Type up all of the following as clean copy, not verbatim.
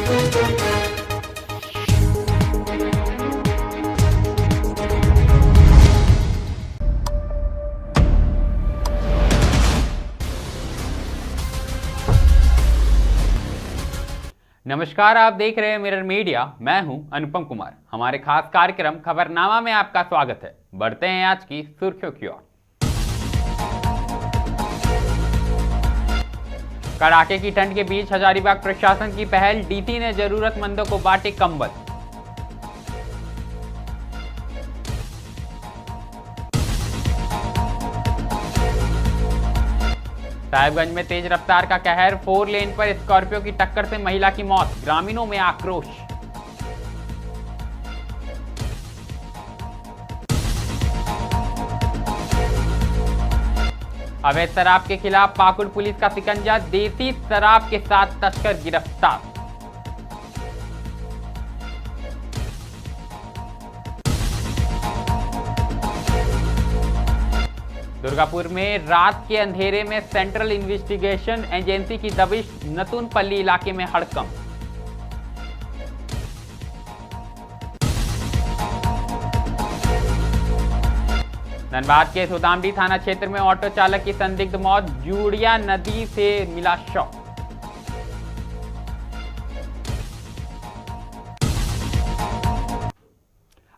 नमस्कार, आप देख रहे हैं मिरर मीडिया। मैं हूं अनुपम कुमार। हमारे खास कार्यक्रम खबरनामा में आपका स्वागत है। बढ़ते हैं आज की सुर्खियों की ओर। कड़ाके की ठंड के बीच हजारीबाग प्रशासन की पहल, डीसी ने जरूरतमंदों को बांटे कंबल। साहिबगंज में तेज रफ्तार का कहर, 4 लेन पर स्कॉर्पियो की टक्कर से महिला की मौत, ग्रामीणों में आक्रोश। अवैध शराब के खिलाफ पाकुड़ पुलिस का शिकंजा, देसी शराब के साथ तस्कर गिरफ्तार। दुर्गापुर में रात के अंधेरे में सेंट्रल इन्वेस्टिगेशन एजेंसी की दबिश, नतुनपल्ली इलाके में हड़कंप। धनबाद के सुदामडी थाना क्षेत्र में ऑटो चालक की संदिग्ध मौत, जूड़िया नदी से मिला शव।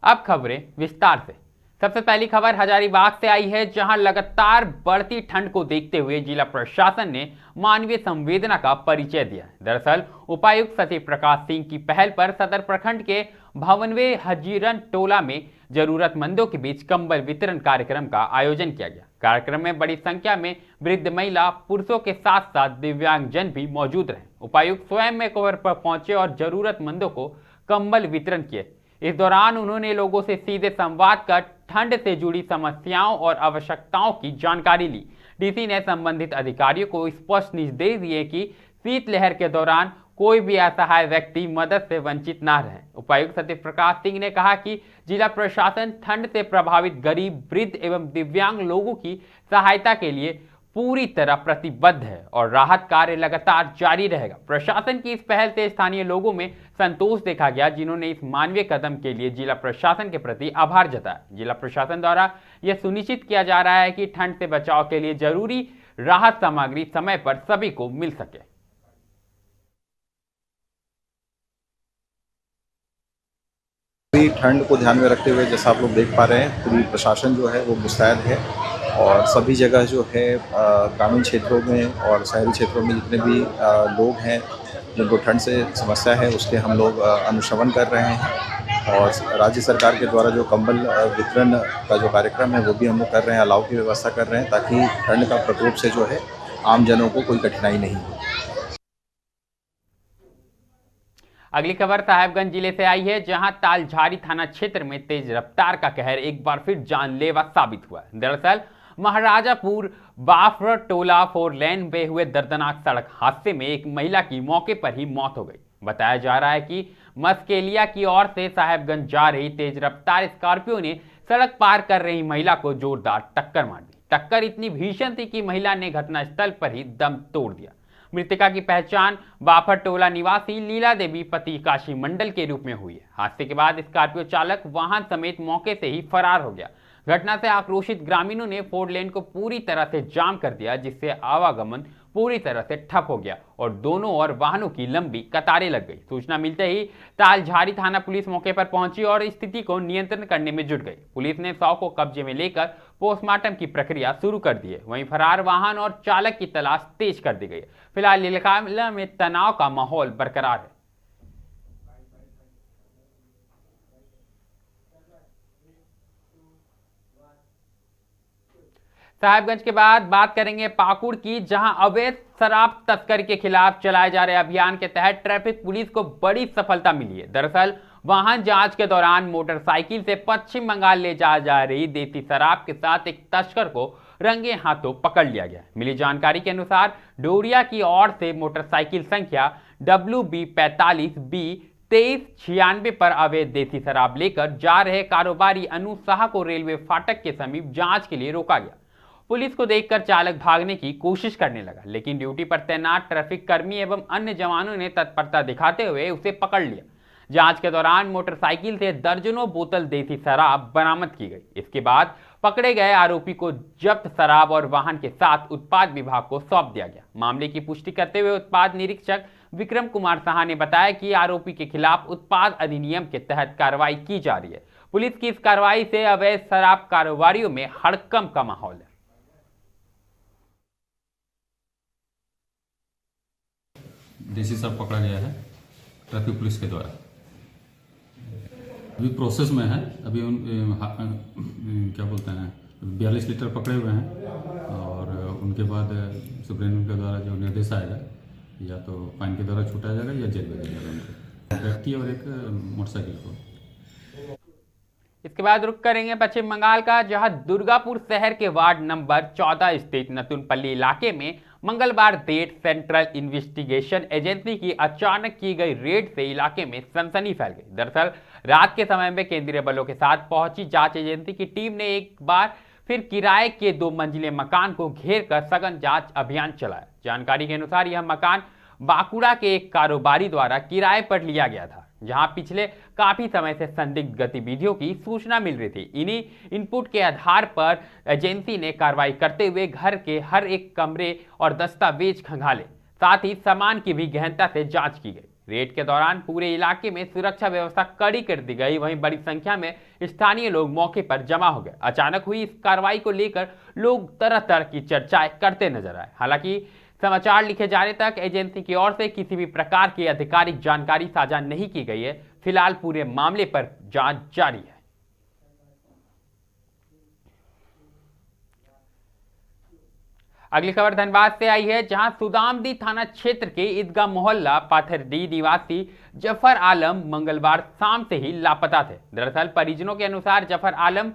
अब खबरें विस्तार से। सबसे पहली खबर हजारीबाग से आई है, जहां लगातार बढ़ती ठंड को देखते हुए जिला प्रशासन ने मानवीय संवेदना का परिचय दिया। दरअसल उपायुक्त सत्य प्रकाश सिंह की पहल पर सदर प्रखंड के भवनवे हजीरन टोला में जरूरतमंदों के बीच कंबल वितरण कार्यक्रम का आयोजन किया गया। कार्यक्रम में बड़ी संख्या में वृद्ध महिला, पुरुषों के साथ साथ दिव्यांगजन भी मौजूद रहे। उपायुक्त स्वयं मेकओवर पर पहुंचे और जरूरतमंदों को कंबल वितरण किए। इस दौरान उन्होंने लोगों से सीधे संवाद कर ठंड से जुड़ी समस्याओं और आवश्यकताओं की जानकारी ली। डीसी ने संबंधित अधिकारियों को स्पष्ट निर्देश दिए कि शीतलहर के दौरान कोई भी असहाय व्यक्ति मदद से वंचित न रहे। उपायुक्त सत्य प्रकाश सिंह ने कहा कि जिला प्रशासन ठंड से प्रभावित गरीब, वृद्ध एवं दिव्यांग लोगों की सहायता के लिए पूरी तरह प्रतिबद्ध है और राहत कार्य लगातार जारी रहेगा। प्रशासन की इस पहल से स्थानीय लोगों में संतोष देखा गया, जिन्होंने इस मानवीय कदम के लिए जिला प्रशासन के प्रति आभार जताया। जिला प्रशासन द्वारा यह सुनिश्चित किया जा रहा है कि ठंड से बचाव के लिए जरूरी राहत सामग्री समय पर सभी को मिल सके। ठंड को ध्यान में रखते हुए जैसा आप लोग देख पा रहे हैं, पूरी प्रशासन जो है वो मुस्तैद है और सभी जगह जो है ग्रामीण क्षेत्रों में और शहरी क्षेत्रों में जितने भी लोग हैं जिनको ठंड से समस्या है, उसके हम लोग अनुश्रवण कर रहे हैं। और राज्य सरकार के द्वारा जो कंबल वितरण का जो कार्यक्रम है वो भी हम लोग कर रहे हैं, अलाव की व्यवस्था कर रहे हैं ताकि ठंड का प्रकोप से जो है आम जनों को कोई कठिनाई नहीं हो। अगली खबर साहिबगंज जिले से आई है, जहां तालझारी थाना क्षेत्र में तेज रफ्तार का कहर एक बार फिर जानलेवा साबित हुआ। दरअसल महाराजापुर बाफर टोला 4 लेन में हुए दर्दनाक सड़क हादसे में एक महिला की मौके पर ही मौत हो गई। बताया जा रहा है कि मस्केलिया की ओर से साहिबगंज जा रही तेज रफ्तार स्कॉर्पियो ने सड़क पार कर रही महिला को जोरदार टक्कर मार दी। टक्कर इतनी भीषण थी कि महिला ने घटनास्थल पर ही दम तोड़ दिया। मृतका की पहचान बाफर टोला निवासी लीला देवी पति काशी मंडल के रूप में हुई है। हादसे के बाद स्कॉर्पियो चालक वाहन समेत मौके से ही फरार हो गया। घटना से आक्रोशित ग्रामीणों ने 4 लेन को पूरी तरह से जाम कर दिया, जिससे आवागमन पूरी तरह से ठप हो गया और दोनों ओर वाहनों की लंबी कतारें लग गई। सूचना मिलते ही तालझारी थाना पुलिस मौके पर पहुंची और स्थिति को नियंत्रण करने में जुट गई। पुलिस ने शव को कब्जे में लेकर पोस्टमार्टम की प्रक्रिया शुरू कर दी है। वहीं फरार वाहन और चालक की तलाश तेज कर दी गई। फिलहाल इलाके में तनाव का माहौल बरकरार है। साहिबगंज के बाद बात करेंगे पाकुड़ की, जहां अवैध शराब तस्करी के खिलाफ चलाए जा रहे अभियान के तहत ट्रैफिक पुलिस को बड़ी सफलता मिली है। दरअसल वाहन जांच के दौरान मोटरसाइकिल से पश्चिम बंगाल ले जा रही देसी शराब के साथ एक तस्कर को रंगे हाथों पकड़ लिया गया। मिली जानकारी के अनुसार डोरिया की ओर से मोटरसाइकिल संख्या WB45B 2396 पर अवैध देसी शराब लेकर जा रहे कारोबारी अनु शाह को रेलवे फाटक के समीप जांच के लिए रोका गया। पुलिस को देखकर चालक भागने की कोशिश करने लगा, लेकिन ड्यूटी पर तैनात ट्रैफिक कर्मी एवं अन्य जवानों ने तत्परता दिखाते हुए उसे पकड़ लिया। जांच के दौरान मोटरसाइकिल से दर्जनों बोतल देसी शराब बरामद की गई। इसके बाद पकड़े गए आरोपी को जब्त शराब और वाहन के साथ उत्पाद विभाग को सौंप दिया गया। मामले की पुष्टि करते हुए उत्पाद निरीक्षक विक्रम कुमार साहा ने बताया कि आरोपी के खिलाफ उत्पाद अधिनियम के तहत कार्रवाई की जा रही है। पुलिस की इस कार्रवाई से अवैध शराब कारोबारियों में हड़कंप का माहौल है। देसी शराब पकड़ा गया है ट्रैफिक पुलिस के द्वारा। अभी प्रोसेस में है। अभी क्या बोलते हैं 42 लीटर पकड़े हुए हैं और उनके बाद सुप्रीम के द्वारा जो निर्देश आएगा या तो फाइन के द्वारा छूटा जाएगा या जेल भेजा जाएगा उनको, व्यक्ति और एक मोटरसाइकिल को। इसके बाद रुक करेंगे पश्चिम बंगाल का, जहां दुर्गापुर शहर के वार्ड नंबर 14 स्थित नतुनपल्ली इलाके में मंगलवार देर सेंट्रल इन्वेस्टिगेशन एजेंसी की अचानक की गई रेड से इलाके में सनसनी फैल गई। दरअसल रात के समय में केंद्रीय बलों के साथ पहुंची जांच एजेंसी की टीम ने एक बार फिर किराए के 2 मंजिले मकान को घेर कर सघन जांच अभियान चलाया। जानकारी के अनुसार यह मकान बांकुड़ा के एक कारोबारी द्वारा किराए पर लिया गया था, जहां पिछले काफी समय से संदिग्ध गतिविधियों की सूचना मिल रही थी। इन्हीं इनपुट के आधार पर एजेंसी ने कार्रवाई करते हुए घर के हर एक कमरे और दस्तावेज खंगाले, साथ ही सामान की भी गहनता से जांच की गई। रेड के दौरान पूरे इलाके में सुरक्षा व्यवस्था कड़ी कर दी गई। वहीं बड़ी संख्या में स्थानीय लोग मौके पर जमा हो गए। अचानक हुई इस कार्रवाई को लेकर लोग तरह तरह की चर्चाएं करते नजर आए। हालांकि समाचार लिखे जाने तक एजेंसी की ओर से किसी भी प्रकार की आधिकारिक जानकारी साझा नहीं की गई है। फिलहाल पूरे मामले पर जांच जारी है। अगली खबर धनबाद से आई है, जहां सुदामदी थाना क्षेत्र के ईदगाह मोहल्ला पाथरडी निवासी जफर आलम मंगलवार शाम से ही लापता थे। दरअसल परिजनों के अनुसार जफर आलम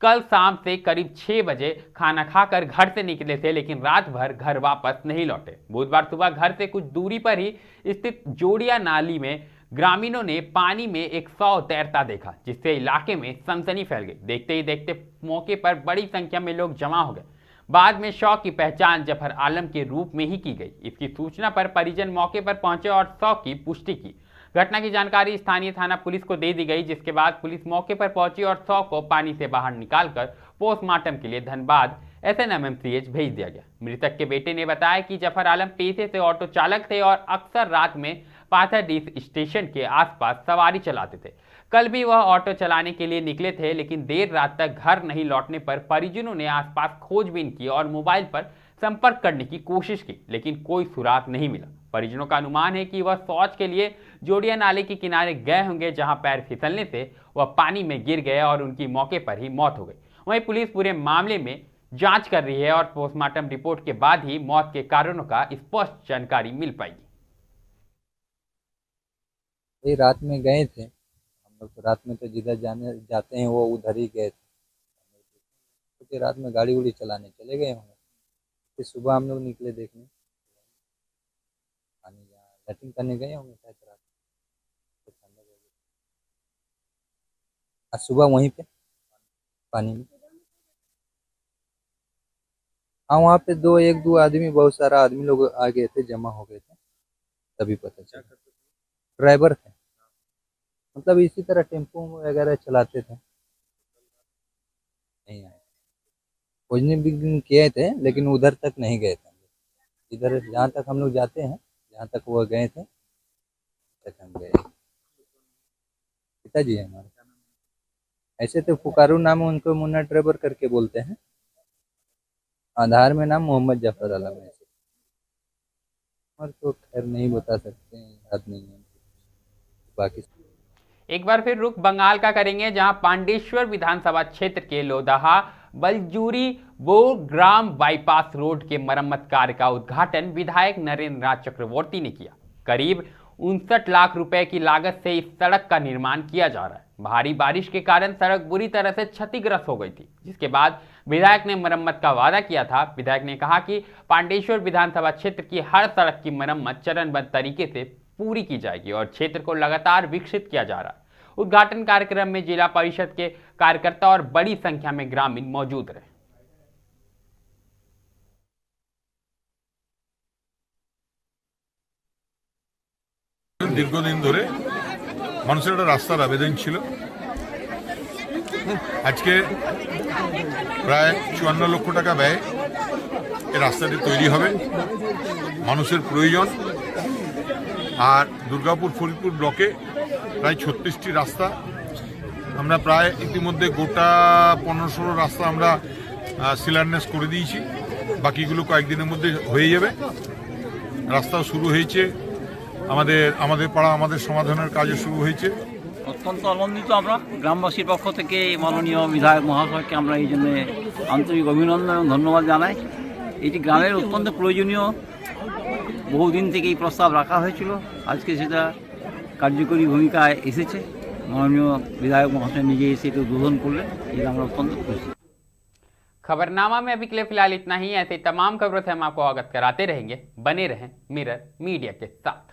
कल शाम से करीब 6 बजे खाना खाकर घर से निकले थे, लेकिन रात भर घर वापस नहीं लौटे। बुधवार सुबह घर से कुछ दूरी पर ही स्थित जोड़िया नाली में ग्रामीणों ने पानी में एक शव तैरता देखा, जिससे इलाके में सनसनी फैल गई। देखते ही देखते मौके पर बड़ी संख्या में लोग जमा हो गए। बाद में शव की पहचान जफर आलम के रूप में ही की गई। इसकी सूचना पर परिजन मौके पर पहुंचे और शव की पुष्टि की। घटना की जानकारी स्थानीय थाना पुलिस को दे दी गई, जिसके बाद पुलिस मौके पर पहुंची और शव को पानी से बाहर निकालकर पोस्टमार्टम के लिए धनबाद SNMMCH भेज दिया गया। मृतक के बेटे ने बताया कि जफर आलम पेशे से ऑटो चालक थे और अक्सर रात में पाथरडीह स्टेशन के आसपास सवारी चलाते थे। कल भी वह ऑटो चलाने के लिए निकले थे, लेकिन देर रात तक घर नहीं लौटने पर परिजनों ने आसपास खोजबीन की और मोबाइल पर संपर्क करने की कोशिश की, लेकिन कोई सुराग नहीं मिला। परिजनों का अनुमान है कि वह शौच के लिए जोड़िया नाले के किनारे गए होंगे, जहां पैर फिसलने से वह पानी में गिर गए और उनकी मौके पर ही मौत हो गई। वहीं पुलिस पूरे मामले में जांच कर रही है और पोस्टमार्टम रिपोर्ट के बाद ही मौत के कारणों का स्पष्ट जानकारी मिल पाएगी। ये रात में गए थे हम लोग, तो रात में तो जिधर जाते हैं वो उधर ही गए थे, क्योंकि रात में गाड़ी उड़ी चलाने चले गए होंगे। फिर सुबह हम लोग निकले देखने, पानी जहाँ लैट्रिन करने गए होंगे शायद रात में। आज सुबह वहीं पे पानी में, हाँ वहाँ पे 1-2 आदमी, बहुत सारा आदमी लोग आ गए थे, जमा हो गए थे, तभी पता चला। ड्राइवर थे, मतलब इसी तरह टेम्पो वगैरह चलाते थे। नहीं आए, खोजने भी किए थे लेकिन उधर तक नहीं गए थे। इधर जहाँ तक हम लोग जाते हैं, जहाँ तक वो गए थे तक हम गए। पिताजी है हमारे, ऐसे तो पुकारू नाम है उनको, मुन्ना ड्राइवर करके बोलते हैं। आधार में नाम मोहम्मद जफर आलम है, और तो खैर नहीं बता सकते हैं, याद नहीं है बाकी। एक बार फिर रुख बंगाल का करेंगे, जहां पांडेश्वर विधानसभा क्षेत्र के लोधाहा बलजूरी बोग्राम बाईपास रोड के मरम्मत कार्य का उद्घाटन विधायक नरेंद्र नाथ चक्रवर्ती ने किया। करीब 59 लाख रुपए की लागत से इस सड़क का निर्माण किया जा रहा है। भारी बारिश के कारण सड़क बुरी तरह से क्षतिग्रस्त हो गई थी, जिसके बाद विधायक ने मरम्मत का वादा किया था। विधायक ने कहा कि पांडेश्वर विधानसभा क्षेत्र की हर सड़क की मरम्मत चरणबद्ध तरीके से पूरी की जाएगी और क्षेत्र को लगातार विकसित किया जा रहा है। उद्घाटन कार्यक्रम में जिला परिषद के कार्यकर्ता और बड़ी संख्या में ग्रामीण मौजूद रहे। দীর্ঘদিন ধরে মানুষের একটা রাস্তার আবেদন ছিল। আজকে প্রায় 54 লক্ষ টাকা ব্যয় এই রাস্তাটি তৈরি হবে। মানুষের প্রয়োজন। আর দুর্গাপুর ফরিদপুর ব্লকে প্রায় 36টি রাস্তা আমরা প্রায় ইতিমধ্যে গোটা 15-16 রাস্তা আমরা শিলান্যাস করে দিয়েছি। বাকিগুলো কয়েকদিনের মধ্যে হয়ে যাবে। রাস্তাও শুরু হয়েছে, আমাদের পাড়া আমাদের সমাধানের কাজও শুরু হয়েছে। অত্যন্ত আনন্দিত আমরা গ্রামবাসীর পক্ষ থেকে মাননীয় বিধায়ক মহাশয়কে আমরা এই জন্য আন্তরিক অভিনন্দন এবং ধন্যবাদ জানাই। এটি গ্রামের অত্যন্ত প্রয়োজনীয়, বহুদিন থেকে এই প্রস্তাব রাখা হয়েছিল, আজকে সেটা কার্যকরী ভূমিকায় এসেছে। মাননীয় বিধাयक महोदय নিজে এসে এটা উদ্বোধন করলেন, এটা আমরা অত্যন্ত খুশি। खबरनामा में अभी के लिए फिलहाल इतना ही। ऐसे तमाम खबरों से हम आपको अवगत कराते रहेंगे। बने रहें मिरर मीडिया के साथ।